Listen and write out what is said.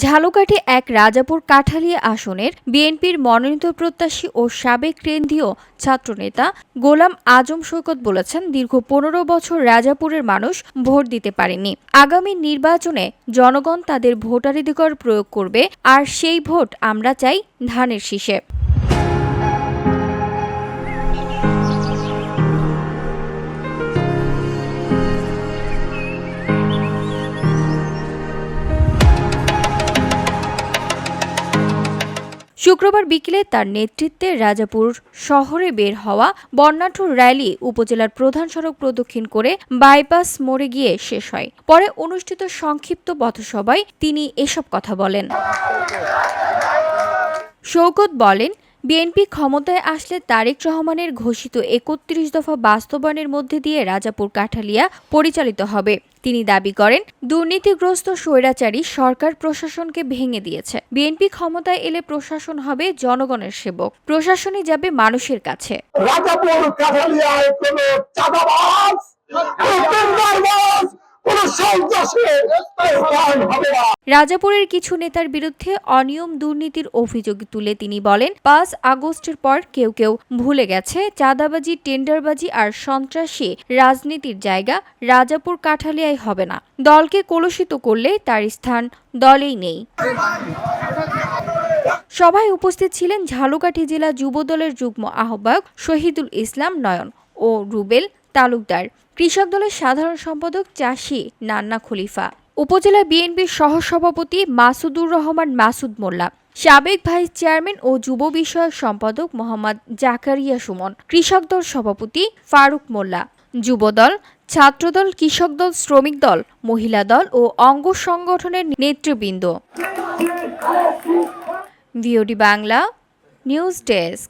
ঝালকাঠি এক রাজাপুর কাঠালিয়া আসনের বিএনপির মনোনীত প্রত্যাশী ও সাবেক কেন্দ্রীয় ছাত্রনেতা গোলাম আজম সৈকত বলেছেন, দীর্ঘ ১৫ বছর রাজাপুরের মানুষ ভোট দিতে পারেনি। আগামী নির্বাচনে জনগণ তাদের ভোটাধিকার প্রয়োগ করবে, আর সেই ভোট আমরা চাই ধানের শীষে। শুক্রবার বিকেলে তার নেতৃত্বে রাজাপুর শহরে বের হওয়া বর্ণাঢ্য র্যালি উপজেলার প্রধান সড়ক প্রদক্ষিণ করে বাইপাস মোড়ে গিয়ে শেষ হয়। পরে অনুষ্ঠিত সংক্ষিপ্ত পথসভায় তিনি এসব কথা বলেন। সৈকত বলেন, বিএনপি ক্ষমতায় আসলে তারেক রহমানের ঘোষিত ৩১ দফা বাস্তবায়নের মধ্যে দিয়ে রাজাপুর কাঠালিয়া পরিচালিত হবে। তিনি দাবি করেন, দুর্নীতিগ্রস্ত স্বৈরাচারী সরকার প্রশাসনকে ভেঙে দিয়েছে। বিএনপি ক্ষমতায় এলে প্রশাসন হবে জনগণের সেবক, প্রশাসনই যাবে মানুষের কাছে। রাজাপুর কাঠালিয়ায় কোনো চাঁদাবাজ, রাজাপুরের কিছু নেতার বিরুদ্ধে অনিয়ম দুর্নীতির অভিযোগ তুলে তিনি বলেন, ৫ আগস্টের পর কেউ কেউ ভুলে গেছে চাঁদাবাজি, টেন্ডারবাজি আর সন্ত্রাসী রাজনীতির জায়গা রাজাপুর কাঠালিয়ায় হবে না। দলকে কলুষিত করলে তার স্থান দলেই নেই। সভায় উপস্থিত ছিলেন ঝালকাঠি জেলা যুবদলের যুগ্ম আহ্বায়ক শহীদুল ইসলাম নয়ন ও রুবেল তালুকদার, কৃষক দলের সাধারণ সম্পাদক চাষী নান্না খলিফা, উপজেলা বিএনপির সহসভাপতি মাসুদুর রহমান মাসুদ মোল্লা, সাবেক ভাইস চেয়ারম্যান ও যুব বিষয়ক সম্পাদক মোহাম্মদ জাকারিয়া সুমন, কৃষক দল সভাপতি ফারুক মোল্লা, যুবদল, ছাত্রদল, কৃষক দল, শ্রমিক দল, মহিলা দল ও অঙ্গ সংগঠনের নেতৃবৃন্দ। VOD Bangla news desk.